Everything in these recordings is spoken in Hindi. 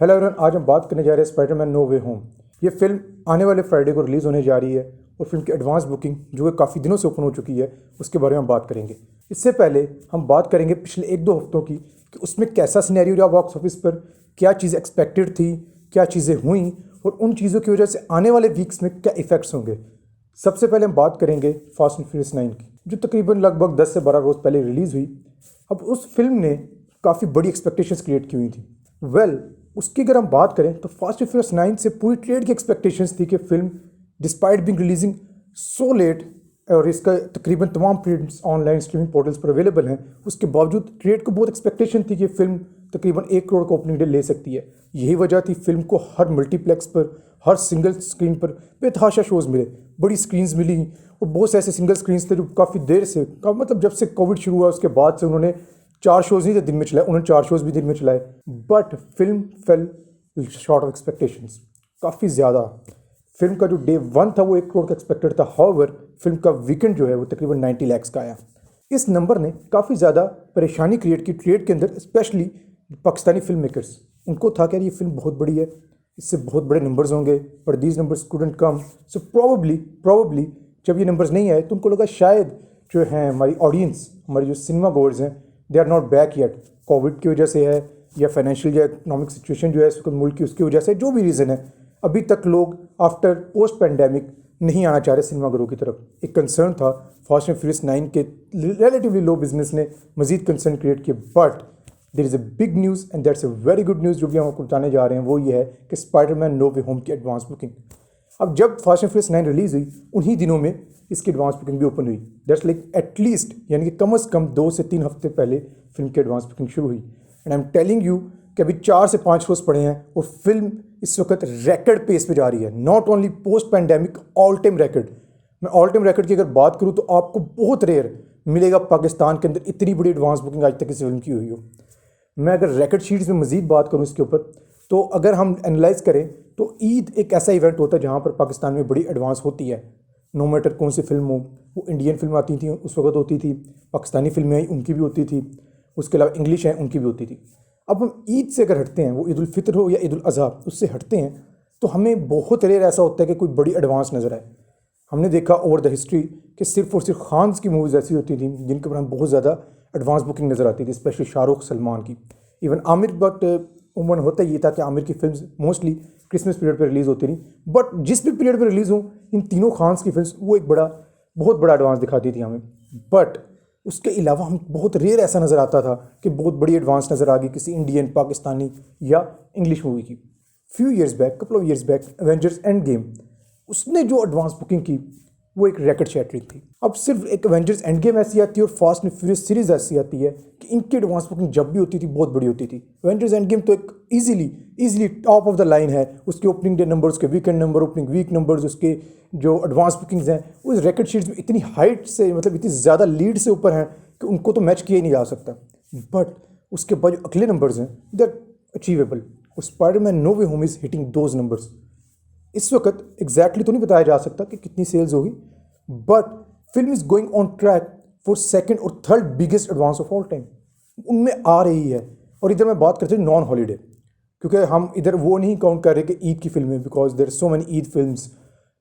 हेलो एवरीवन, आज हम बात करने जा रहे हैं स्पाइडरमैन नो वे होम। ये फिल्म आने वाले फ्राइडे को रिलीज़ होने जा रही है और फिल्म की एडवांस बुकिंग जो है काफ़ी दिनों से ओपन हो चुकी है, उसके बारे में हम बात करेंगे। इससे पहले हम बात करेंगे पिछले 1-2 हफ्तों की कि उसमें कैसा सिनेरियो रहा बॉक्स ऑफिस पर, क्या चीज़ें एक्सपेक्टेड थी, क्या चीज़ें हुई और उन चीज़ों की वजह से आने वाले वीक्स में क्या इफेक्ट्स होंगे। सबसे पहले हम बात करेंगे फास्ट एंड फ्यूरियस 9 की, जो तकरीबन लगभग 10 से 12 रोज़ पहले रिलीज़ हुई। अब उस फिल्म ने काफ़ी बड़ी एक्सपेक्टेशंस क्रिएट की हुई थी। उसकी अगर हम बात करें तो फास्ट एंड फ्यूरियस 9 से पूरी ट्रेड की एक्सपेक्टेशंस थी कि film despite being releasing so late, और इसका तकरीबन तमाम प्रिंट्स ऑनलाइन स्ट्रीमिंग पोर्टल्स पर अवेलेबल हैं, उसके बावजूद ट्रेड को बहुत एक्सपेक्टेशन थी कि फिल्म तकरीबन 1 करोड़ का ओपनिंग डे ले सकती है। यही वजह थी फिल्म को हर मल्टीप्लेक्स पर, हर सिंगल स्क्रीन पर बेतहाशा शोज़ मिले, बड़ी स्क्रीन्स मिली और बहुत से ऐसे सिंगल स्क्रीन्स थे जो काफ़ी देर से मतलब जब से कोविड शुरू हुआ उसके बाद से उन्होंने 4 शोज़ नहीं थे दिन में चलाए, उन्होंने 4 शोज़ भी दिन में चलाए। But film fail short of expectations काफ़ी ज़्यादा। फिल्म का जो डे 1 था वो 1 करोड़ का एक्सपेक्टेड था, हाउएवर फिल्म का वीकेंड जो है वो तकरीबन 90 लाख का आया। इस नंबर ने काफ़ी ज़्यादा परेशानी क्रिएट की ट्रेड के अंदर, स्पेशली पाकिस्तानी फिल्म मेकर्स। उनको था कि यार ये फिल्म बहुत बड़ी है, इससे बहुत बड़े नंबर्स होंगे, पर these numbers couldn't come. So probably जब ये नंबर्स नहीं आए तो उनको लगा शायद जो है हमारी ऑडियंस, हमारे जो सिनेमा गोअर्स हैं, they are not back yet. Covid की वजह से है या फाइनेंशियल या इकोनॉमिक सिचुएशन जो है इस वक्त मुल्क की, उसकी वजह से जो भी रीज़न है, अभी तक लोग आफ्टर पोस्ट पैंडेमिक नहीं आना चाह रहे सिनेमाघरों की तरफ। एक कंसर्न था। फास्ट एंड फ्यूरियस 9 के रिलेटिवली लो बिजनेस ने मजीद कंसर्न क्रिएट किया। But there is a big news and that's a very good news जो भी हम आपको बताने जा रहे हैं, वो ये है कि स्पाइडरमैन नो वे होम की एडवांस बुकिंग, अब जब फास्ट एंड फ्यूरियस 9 रिलीज़ हुई उन्हीं दिनों में इसकी एडवांस बुकिंग भी ओपन हुई। दैट्स लाइक एटलीस्ट, यानी कि कम से कम 2 से 3 हफ्ते पहले फिल्म की एडवांस बुकिंग शुरू हुई। And I am telling you कि अभी 4 से 5 रोज़ पड़े हैं और फिल्म इस वक्त रिकॉर्ड पेस पे जा रही है। Not only post pandemic, all time record. मैं ऑल टाइम रिकॉर्ड की अगर बात करूँ तो आपको बहुत रेयर मिलेगा पाकिस्तान के अंदर इतनी बड़ी एडवांस बुकिंग आज तक किसी फिल्म की हुई हो। मैं अगर रिकॉर्ड शीट्स में मज़ीद बात करूँ इसके ऊपर, तो अगर हम एनालाइज करें तो ईद एक ऐसा इवेंट होता है जहाँ पर पाकिस्तान में बड़ी एडवांस होती है। नो मैटर कौन सी फिल्म हो, वो इंडियन फिल्म आती थी उस वक्त होती थी, पाकिस्तानी फिल्में आई उनकी भी होती थी, उसके अलावा इंग्लिश हैं उनकी भी होती थी। अब हम ईद से अगर हटते हैं, वो ईद उल फितर हो या ईद उल अज़हा, उससे हटते हैं तो हमें बहुत रेयर ऐसा होता है कि कोई बड़ी एडवांस नज़र आए। हमने देखा ओवर द हिस्ट्री कि सिर्फ और सिर्फ खान्स की मूवीज़ ऐसी होती थी जिनके ऊपर हमें बहुत ज़्यादा एडवांस बुकिंग नज़र आती थी, स्पेशली शाहरुख, सलमान की, इवन आमिर। बट उमूमन होता ये था कि आमिर की फिल्म्स मोस्टली क्रिसमस पीरियड पर रिलीज़ होती थी। बट जिस भी पीरियड पर रिलीज़ हो, इन तीनों खान्स की फिल्म्स वो एक बहुत बड़ा एडवांस दिखाती थी हमें। बट उसके अलावा हम बहुत रेयर ऐसा नज़र आता था कि बहुत बड़ी एडवांस नज़र आ गई किसी इंडियन, पाकिस्तानी या इंग्लिश मूवी की। Couple of years back Avengers end game, उसने जो एडवांस बुकिंग की वो एक रिकॉर्ड शैटरिंग थी। अब सिर्फ एक एवेंजर्स एंड गेम ऐसी आती है और फास्ट एंड फ्यूरियस सीरीज़ ऐसी आती है कि इनकी एडवांस बुकिंग जब भी होती थी बहुत बड़ी होती थी। एवेंजर्स एंड गेम तो एक easily top of the line है, उसके ओपनिंग डे नंबर, उसके weekend number, opening week numbers, उसके जो एडवांस बुकिंग्स हैं उस रिकॉर्ड शीट्स में इतनी हाइट से, मतलब इतनी ज़्यादा लीड से ऊपर हैं कि उनको तो मैच किया ही नहीं जा सकता। बट उसके बाद जो अगले नंबर्स हैं दे आर अचीवेबल, और Spiderman no way home is hitting those numbers. इस वक्त एग्जैक्टली तो नहीं बताया जा सकता कि कितनी सेल्स होगी, but film is going on track for second और third biggest advance of all time, उनमें आ रही है। और इधर मैं बात करते हैं नॉन हॉलीडे, क्योंकि हम इधर वो नहीं काउंट कर रहे कि ईद की फिल्में, because there so many Eid films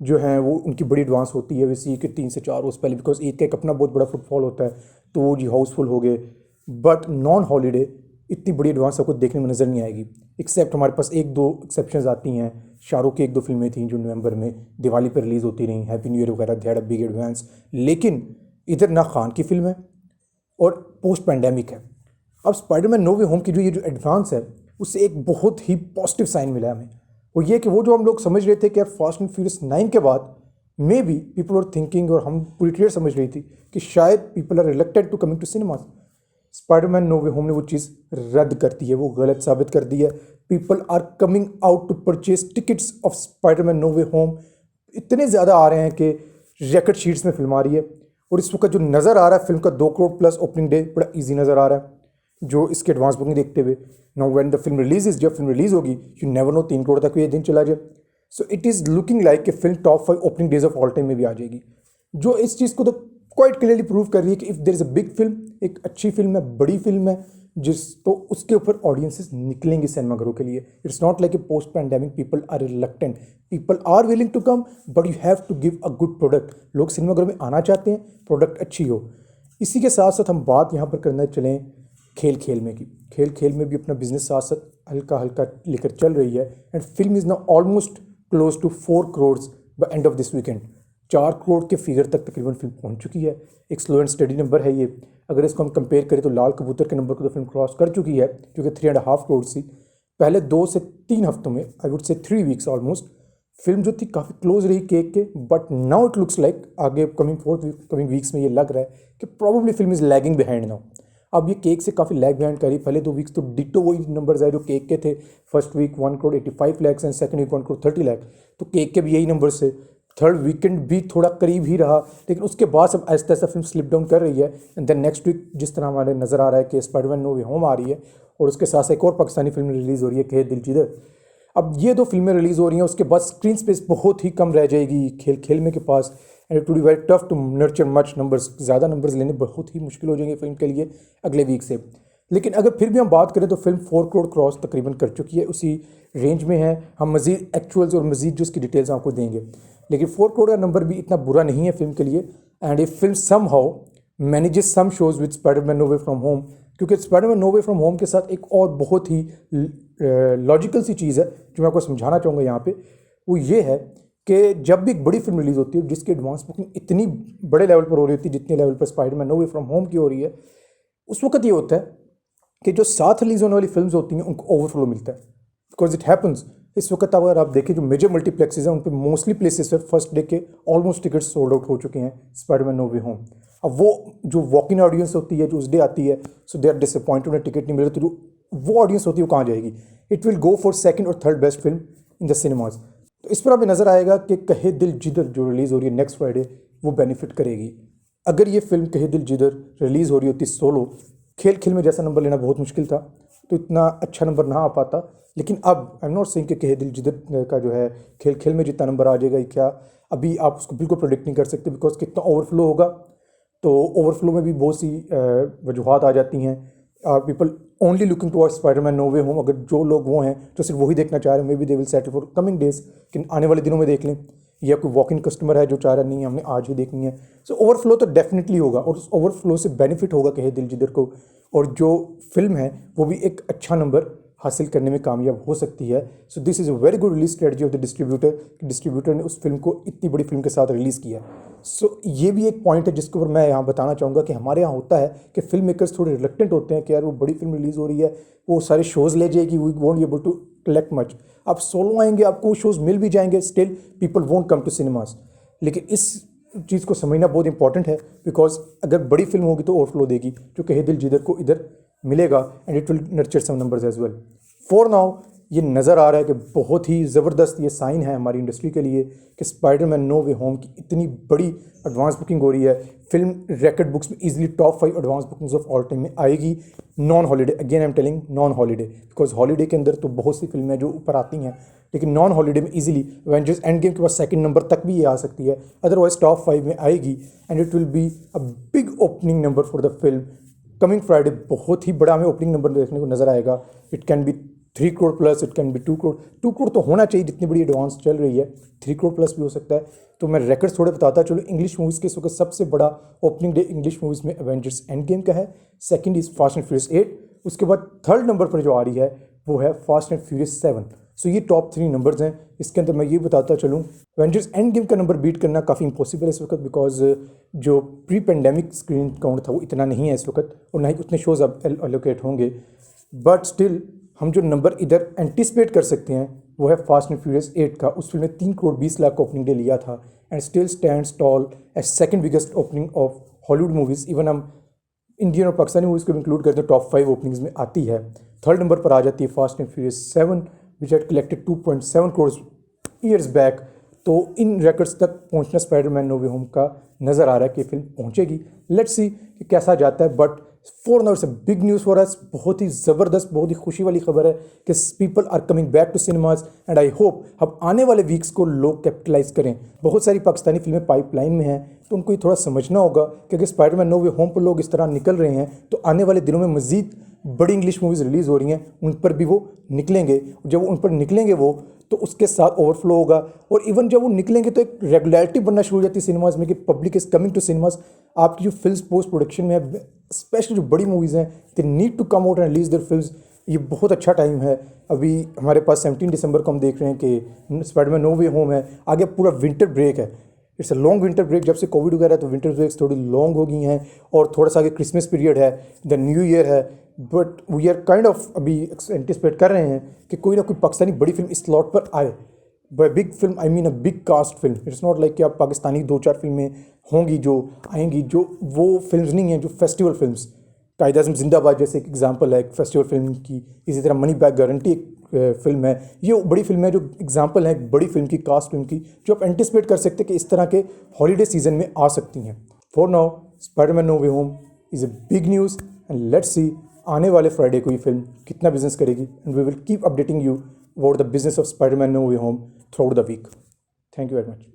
जो हैं वो उनकी बड़ी एडवांस होती है वैसे के 3 से 4 रोज़ पहले, बिकॉज ईद का एक अपना बहुत बड़ा फुटफॉल होता है, तो वो जी हाउसफुल हो गए। बट नॉन हॉलीडे इतनी बड़ी एडवांस आपको देखने में नज़र नहीं आएगी, एक्सेप्ट हमारे पास 1-2 एक्सेप्शंस आती हैं। शाहरुख की 1-2 फिल्में थी जो नवंबर में दिवाली पर रिलीज़ होती रहीं, हैप्पी न्यू ईयर वगैरह, they had a big advance. लेकिन इधर ना खान की फिल्म है और पोस्ट पैंडेमिक है। अब स्पाइडरमैन नो वे होम की जो ये जो एडवांस है उससे एक बहुत ही पॉजिटिव साइन मिला हमें, वो ये कि वो जो हम लोग समझ रहे थे कि यार फास्ट एंड फ्यूरियस 9 के बाद maybe people are thinking, और हम पूरी ट्रेड समझ रही थी कि शायद people are reluctant to coming to cinemas, Spiderman no way home ने वो चीज़ रद्द कर दी है, वो गलत साबित कर दी है। People are coming out to purchase tickets of Spiderman no way home, इतने ज़्यादा आ रहे हैं कि रिकॉर्ड शीट्स में फिल्म आ रही है। और इस वक्त जो नज़र आ रहा है फिल्म का 2 करोड़ प्लस ओपनिंग डे बड़ा ईजी नज़र आ रहा है जो इसके एडवांस बुकिंग देखते हुए। Now when the film release, जब फिल्म रिलीज़ होगी, यू नेवर नो 3 करोड़ तक ये दिन चला जाए। So it is looking like कि film top 5 opening days of all time में भी आ जाएगी, जो इस चीज़ को तो क्वाइट क्लियरली प्रूव कर रही है कि if there is a big film, एक अच्छी फिल्म है, बड़ी फिल्म है, जिस तो उसके ऊपर ऑडियंसेस निकलेंगे सिनेमाघरों के लिए। It's not like a post pandemic people are reluctant, people are willing to come but you have to give a good product. लोग सिनेमाघरों में आना चाहते हैं, प्रोडक्ट अच्छी हो। इसी के साथ साथ हम बात यहाँ पर करना चलें खेल खेल में की। खेल खेल में भी अपना बिजनेस साथ साथ हल्का हल्का लेकर चल रही है and film is now almost close to 4 crore by end of this weekend. 4 crore के फिगर तक तकरीबन फिल्म पहुंच चुकी है। एक स्लो एंड स्टडी नंबर है ये। अगर इसको हम कंपेयर करें तो लाल कबूतर के नंबर को तो फिल्म क्रॉस कर चुकी है, जो कि 3.5 करोड़ थी। पहले 2 से 3 हफ्तों में, I would say 3 weeks almost, film जो थी काफ़ी क्लोज रही केक के। But now it looks like आगे कमिंग वीक्स में ये लग रहा है कि probably film is lagging behind now. अब ये केक से काफ़ी लैग बिहाइंड करी। पहले 2 वीक्स तो डिटो वही नंबर्स आए जो केक के थे। First week 1 crore 85 lakh and second week 1 crore 30 lakh. तो केक के भी यही नंबर से। थर्ड वीकेंड भी थोड़ा करीब ही रहा, लेकिन उसके बाद सब Aahista Aahista film slip down कर रही है। एंड देन नेक्स्ट वीक जिस तरह हमारे नज़र आ रहा है कि स्पाइडरमैन नो वे होम आ रही है और उसके साथ साथ एक और पाकिस्तानी फिल्म रिलीज़ हो रही है कहे दिल जिधर। अब ये 2 फिल्में रिलीज़ हो रही हैं, उसके बाद स्क्रीन स्पेस बहुत ही कम रह जाएगी खेल खेल में के पास। And it will be very tough to nurture much numbers. ज़्यादा नंबर्स लेने बहुत ही मुश्किल हो जाएंगे फिल्म के लिए अगले वीक से। लेकिन अगर फिर भी हम बात करें तो फिल्म 4 करोड़ क्रॉस तकरीबन कर चुकी है, उसी रेंज में है। हम मज़ीद एक्चुअल्स और मज़ीद जो उसकी डिटेल्स आपको देंगे, लेकिन 4 करोड़ का नंबर भी इतना बुरा नहीं है फिल्म के लिए। एंड ये film somehow manages some shows with Spiderman no way from home, क्योंकि Spiderman no way from home के साथ एक और बहुत ही लॉजिकल सी चीज़ है जो मैं आपको समझाना चाहूँगा यहाँ पे। वो ये है कि जब भी एक बड़ी फिल्म रिलीज़ होती है जिसकी एडवांस बुकिंग इतनी बड़े लेवल पर हो रही होती है जितने लेवल पर Spiderman no way from home की हो रही है, उस वक्त ये होता है कि जो साथ रिलीज़ होने वाली फिल्म्स होती हैं उनको ओवरफ्लो मिलता है। बिकॉज इट हैपन्स इस वक्त अगर आप देखें जो मेजर मल्टीप्लेक्सेस हैं उन पे मोस्टली प्लेसेस पर फर्स्ट डे के ऑलमोस्ट टिकट्स सोल्ड आउट हो चुके हैं स्पाइडरमैन नो वे होम। अब वो जो वॉक इन ऑडियंस होती है जो उस डे आती है, सो दे आर डिसअपॉइंटेड, उन्हें टिकट नहीं मिले, तो जो वो ऑडियंस होती है वो कहाँ जाएगी? It will go for second और third best film in the cinemas. तो इस पर हमें नज़र आएगा कि कहे दिल जिधर जो रिलीज़ हो रही है नेक्स्ट फ्राइडे वो बेनिफिट करेगी। अगर ये फिल्म कहे दिल जिधर रिलीज़ हो रही होती सोलो, खेल खेल में जैसा नंबर लेना बहुत मुश्किल था तो इतना अच्छा नंबर ना आ पाता। लेकिन अब आई एम नॉट सेइंग कि कहे दिल जिधर का जो है खेल खेल में जितना नंबर आ जाएगा क्या, अभी आप उसको बिल्कुल प्रोडिक्ट नहीं कर सकते बिकॉज कितना ओवरफ्लो होगा। तो ओवरफ्लो में भी बहुत सी वजूहत आ जाती हैं। People only looking towards Spiderman no way home, अगर जो लोग वो हैं जो सिर्फ वही देखना चाह रहे हैं, may be they will settle for coming days कि आने वाले दिनों में देख लें, या कोई वॉक इन कस्टमर है जो चाह रहा नहीं हमने आज ही देखनी है। सो ओवरफ्लो तो डेफिनेटली होगा और उस ओवरफ्लो से बेनिफिट होगा कहे दिल जिधर को, और जो फिल्म है वो भी एक अच्छा नंबर हासिल करने में कामयाब हो सकती है। So this is a very good release strategy of the distributor कि डिस्ट्रीब्यूटर ने उस फिल्म को इतनी बड़ी फिल्म के साथ रिलीज़ किया। सो ये भी एक पॉइंट है जिसके ऊपर मैं यहाँ बताना चाहूँगा कि हमारे यहाँ होता है कि फिल्म मेकर्स थोड़े रिलक्टेंट होते हैं कि यार वो बड़ी फिल्म रिलीज़ हो रही है, वो सारे शोज़ ले जाएगी, we won't be able to collect much. आप सोलो आएंगे आपको वो शोज़ मिल भी जाएंगे, still people won't come to cinemas. लेकिन इस चीज़ को समझना बहुत इंपॉर्टेंट है बिकॉज अगर बड़ी फिल्म होगी तो ओवरफ्लो देगी, जो कहे दिल जिधर को इधर मिलेगा and it will nurture some numbers as well. For now ये नज़र आ रहा है कि बहुत ही ज़बरदस्त ये साइन है हमारी इंडस्ट्री के लिए कि स्पाइडरमैन नो वे होम की इतनी बड़ी एडवांस बुकिंग हो रही है। फिल्म रिकॉर्ड बुक्स में easily top 5 advance bookings of all time में आएगी non holiday. Again I am telling non holiday because holiday के अंदर तो बहुत सी फिल्में जो ऊपर आती हैं, लेकिन नॉन हॉलीडे में इजीली एवेंजर्स एंड गेम के पास सेकंड नंबर तक भी ये आ सकती है, अदरवाइज टॉप 5 में आएगी and it will be a big opening number for the film coming Friday. बहुत ही बड़ा हमें ओपनिंग नंबर देखने को नज़र आएगा। It can be 3 crore plus, it can be 2 crore. 2 crore तो होना चाहिए जितनी बड़ी एडवांस चल रही है, 3 करोड़ प्लस भी हो सकता है। तो मैं रिकॉर्ड्स थोड़े बताता चलो। इंग्लिश मूवीज़ के इस वक्त सबसे बड़ा ओपनिंग डे इंग्लिश मूवीज़ में एवेंजर्स एंड गेम का है, second is fast and furious 8, उसके बाद थर्ड नंबर पर जो आ रही है वो है फास्ट एंड फ्यूरियस 7। सो ये टॉप 3 नंबर्स हैं। इसके अंदर मैं ये बताता चलूँ एवेंजर्स एंड गेम का नंबर बीट करना काफ़ी इंपॉसिबल है इस वक्त बिकॉज जो प्री पेंडेमिक स्क्रीन काउंट था वो इतना नहीं है इस वक्त और ना ही उतने शोज़ अब एलोकेट होंगे। बट स्टिल हम जो नंबर इधर एंटिसिपेट कर सकते हैं वो है फास्ट एंड फ्यूरियस 8 का। उस फिल्म ने 3 करोड़ 20 लाख का ओपनिंग डे लिया था and still stands tall as second biggest opening of Hollywood movies. Even हम इंडियन और पाकिस्तानी मूवीज़ को इंक्लूड करते हैं टॉप 5 ओपनिंग्स में आती है। थर्ड नंबर पर आ जाती है fast and furious 7 which had collected 2.7 crore years back. तो इन रिकॉर्ड्स तक पहुंचना स्पाइडरमैन नो वे होम का नज़र आ रहा है कि फिल्म पहुंचेगी। लेट्स सी कि कैसा जाता है। But for now it's a big news for us. बहुत ही ज़बरदस्त, बहुत ही खुशी वाली खबर है कि people are coming back to cinemas and I hope अब आने वाले वीक्स को लोग कैपिटलाइज करें। बहुत सारी पाकिस्तानी फिल्में पाइपलाइन में हैं तो उनको ये थोड़ा समझना होगा कि अगर स्पाइडरमैन नो वे होम पर लोग इस तरह निकल रहे हैं तो आने वाले दिनों में मज़ीद बड़ी इंग्लिश मूवीज़ रिलीज़ हो रही हैं, उन पर भी वो निकलेंगे। जब उन पर निकलेंगे वो तो उसके साथ ओवरफ्लो होगा, और इवन जब वो निकलेंगे तो एक रेगुलरिटी बनना शुरू हो जाती है सिनेमाज में कि public is coming to cinemas. आपकी जो फिल्म पोस्ट प्रोडक्शन में है, स्पेशली जो बड़ी मूवीज़ हैं, they need to come out and release their films. ये बहुत अच्छा टाइम है। अभी हमारे पास 17 दिसंबर को हम देख रहे हैं कि स्पाइडरमैन नो वे होम है, आगे पूरा विंटर ब्रेक है। It's a long winter break, जब से कोविड वगैरह है तो विंटर ब्रेक्स थोड़ी लॉन्ग हो गई हैं, और थोड़ा सा आगे क्रिसमस पीरियड है, द न्यू ईयर है। But we are kind of अभी एंटिसिपेट कर रहे हैं कि कोई ना कोई पाकिस्तानी बड़ी फिल्म इस स्लॉट पर आए। By big film I mean a big cast film. It's not like कि आप पाकिस्तानी 2-4 फिल्में होंगी जो आएंगी, जो वो फिल्म्स नहीं हैं जो फेस्टिवल फिल्म्स। कायद आज़म जिंदाबाद जैसे एक एग्जांपल है एक फेस्टिवल फिल्म की, इसी तरह मनी बैक गारंटी एक फिल्म है। ये बड़ी फिल्म है जो एग्जांपल है एक बड़ी फिल्म की, कास्ट फिल्म की, जो आप एंटिसिपेट कर सकते हैं कि इस तरह के हॉलीडे सीजन में आ सकती हैं। For now Spiderman no way home is a big news, and let's see आने वाले फ्राइडे को ये फिल्म कितना बिजनेस करेगी, and we will keep updating you about the business of Spiderman no way home throughout the week. Thank you very much.